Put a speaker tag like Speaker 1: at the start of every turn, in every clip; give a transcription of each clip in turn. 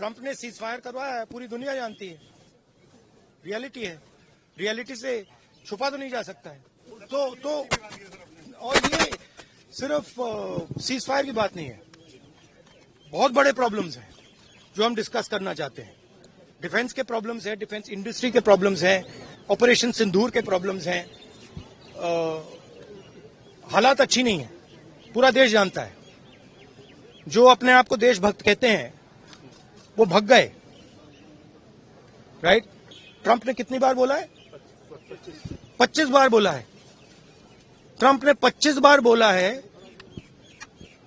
Speaker 1: Trump ने cease fire करवाया है, पूरी दुनिया जानती है, रियलिटी है, रियलिटी से छुपा तो नहीं जा सकता है। तो और ये सिर्फ सीज फायर की बात नहीं है, बहुत बड़े प्रॉब्लम्स हैं जो हम डिस्कस करना चाहते हैं। डिफेंस के प्रॉब्लम्स हैं, डिफेंस इंडस्ट्री के प्रॉब्लम्स हैं, ऑपरेशन सिंदूर के प्रॉब्लम्स हैं। हालात अच्छी नहीं है, पूरा देश जानता है। जो अपने आप को देशभक्त कहते हैं वो भग गए, राइट? ट्रंप ने कितनी बार बोला है? 25 बार बोला है। ट्रंप ने 25 बार बोला है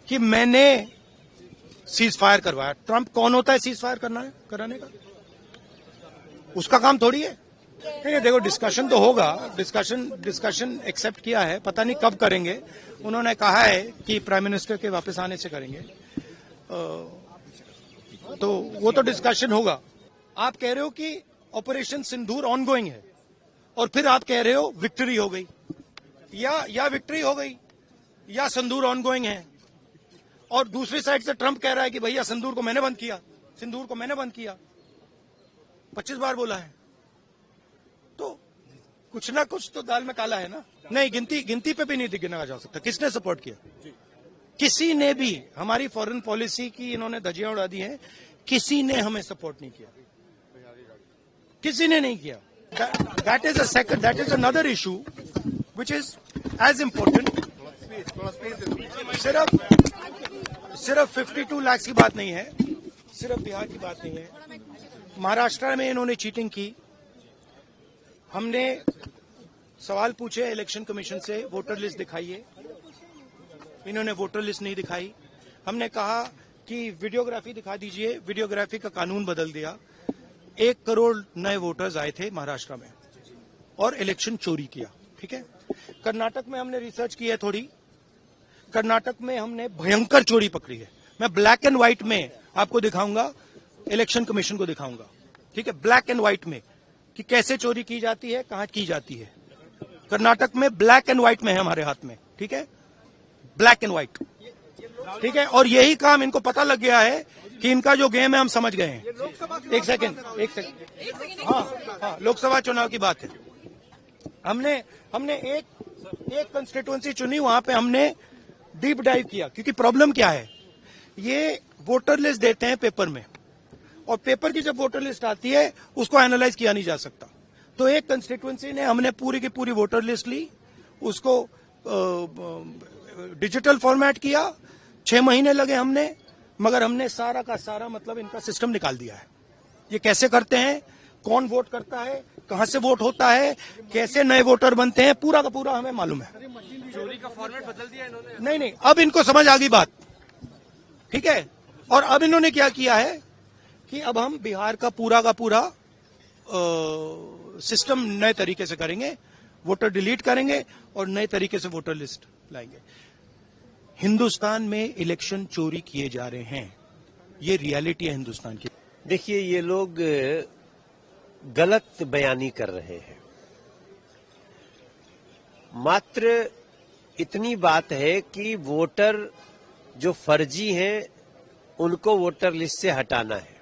Speaker 1: कि मैंने सीज फायर करवाया। ट्रंप कौन होता है सीज फायर कराने का? उसका काम थोड़ी है। नहीं, देखो डिस्कशन तो होगा, डिस्कशन एक्सेप्ट किया है, पता नहीं कब करेंगे। उन्होंने कहा है कि प्राइम मिनिस्टर के वापस आने से करेंगे, तो वो तो डिस्कशन होगा। आप कह रहे हो कि ऑपरेशन सिंदूर ऑनगोइंग है और फिर आप कह रहे हो विक्ट्री हो गई, या विक्ट्री हो गई या सिंदूर ऑनगोइंग है, और दूसरी साइड से ट्रंप कह रहा है कि भैया सिंदूर को मैंने बंद किया। 25 बार बोला है, तो कुछ ना कुछ तो दाल में काला है ना। नहीं, गिनती पे भी नहीं गिना जा सकता। किसने सपोर्ट किया? किसी ने भी। हमारी फॉरेन पॉलिसी की इन्होंने धज्जियां उड़ा दी हैं, किसी ने हमें सपोर्ट नहीं किया, किसी ने नहीं किया। That is another issue which is as important. सिर्फ 52 लाख की बात नहीं है, सिर्फ बिहार की बात नहीं है। महाराष्ट्र में इन्होंने चीटिंग की। हमने सवाल पूछे इलेक्शन कमीशन से, वोटर लिस्ट दिखाइए, इन्होंने वोटर लिस्ट नहीं दिखाई। हमने कहा कि वीडियोग्राफी दिखा दीजिए, वीडियोग्राफी का कानून बदल दिया। 1 करोड़ नए वोटर्स आए थे महाराष्ट्र में और इलेक्शन चोरी किया, ठीक है। कर्नाटक में हमने रिसर्च की है थोड़ी, कर्नाटक में हमने भयंकर चोरी पकड़ी है। मैं ब्लैक एंड व्हाइट में आपको दिखाऊंगा, इलेक्शन कमीशन को दिखाऊंगा, ठीक है, ब्लैक एंड व्हाइट में कि कैसे चोरी की जाती है, कहां की जाती है। कर्नाटक में ब्लैक एंड व्हाइट में है हमारे हाथ में, ठीक है, ब्लैक एंड व्हाइट, ठीक है। और यही काम इनको पता लग गया है कि इनका जो गेम है हम समझ गए हैं। एक सेकंड। हाँ, लोकसभा चुनाव की बात है। हमने एक कंस्टिट्यूएंसी चुनी, वहां पे हमने डीप डाइव किया, क्योंकि प्रॉब्लम क्या है, ये वोटर लिस्ट देते हैं पेपर में, और पेपर की जब वोटर लिस्ट आती है उसको एनालाइज किया नहीं जा सकता। तो एक कंस्टिट्यूएंसी ने हमने पूरी की पूरी वोटर लिस्ट ली, उसको डिजिटल फॉर्मेट किया, 6 महीने लगे हमने, मगर हमने सारा का सारा मतलब इनका सिस्टम निकाल दिया है। ये कैसे करते हैं, कौन वोट करता है, कहां से वोट होता है, कैसे नए वोटर बनते हैं, पूरा का पूरा हमें मालूम है।
Speaker 2: चोरी का फॉर्मेट बदल दिया इन्होंने।
Speaker 1: नहीं, अब इनको समझ आ गई बात, ठीक है। और अब इन्होंने क्या किया है कि अब हम बिहार का पूरा सिस्टम नए तरीके से करेंगे, वोटर डिलीट करेंगे और नए तरीके से वोटर लिस्ट लाएंगे। हिंदुस्तान में इलेक्शन चोरी किए जा रहे हैं, ये रियलिटी है हिंदुस्तान की।
Speaker 3: देखिए, ये लोग गलत बयानी कर रहे हैं। मात्र इतनी बात है कि वोटर जो फर्जी हैं उनको वोटर लिस्ट से हटाना है।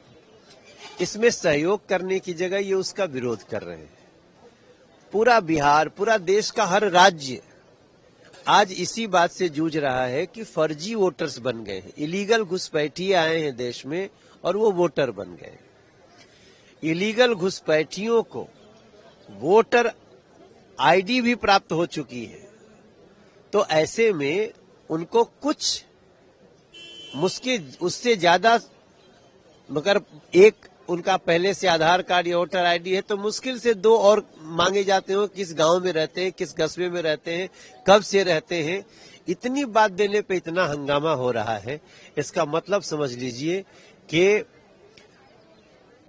Speaker 3: इसमें सहयोग करने की जगह ये उसका विरोध कर रहे हैं। पूरा बिहार, पूरा देश का हर राज्य आज इसी बात से जूझ रहा है कि फर्जी वोटर्स बन गए हैं। इलीगल घुसपैठिए आए हैं देश में और वो वोटर बन गए। इलीगल घुसपैठियों को वोटर आईडी भी प्राप्त हो चुकी है, तो ऐसे में उनको कुछ मुश्किल, उससे ज्यादा, मगर एक उनका पहले से आधार कार्ड या वोटर आईडी है तो मुश्किल से 2 और मांगे जाते हो, किस गांव में रहते हैं, किस कस्बे में रहते हैं, कब से रहते हैं। इतनी बात देने पे इतना हंगामा हो रहा है। इसका मतलब समझ लीजिए कि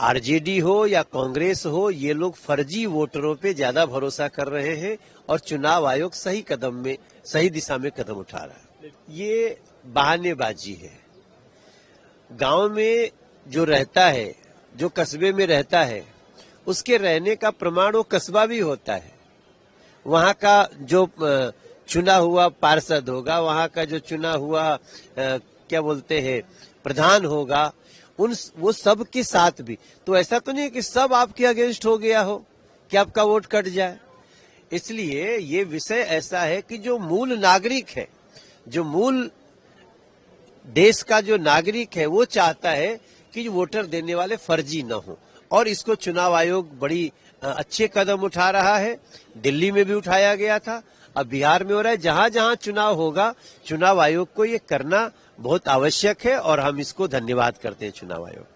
Speaker 3: आरजेडी हो या कांग्रेस हो, ये लोग फर्जी वोटरों पे ज्यादा भरोसा कर रहे हैं और चुनाव आयोग सही दिशा में कदम उठा रहा है। ये बहानेबाजी है। गांव में जो रहता है, जो कस्बे में रहता है, उसके रहने का प्रमाण वो कस्बा भी होता है। वहां का जो चुना हुआ पार्षद होगा, वहां का जो चुना हुआ क्या बोलते हैं प्रधान होगा, वो सब के साथ भी, तो ऐसा तो नहीं कि सब आपके अगेंस्ट हो गया हो कि आपका वोट कट जाए। इसलिए ये विषय ऐसा है कि जो मूल नागरिक है, जो मूल देश का जो नागरिक है, वो चाहता है कि वोटर देने वाले फर्जी न हो, और इसको चुनाव आयोग बड़ी अच्छे कदम उठा रहा है। दिल्ली में भी उठाया गया था, अब बिहार में हो रहा है। जहां जहां चुनाव होगा, चुनाव आयोग को ये करना बहुत आवश्यक है, और हम इसको धन्यवाद करते हैं चुनाव आयोग।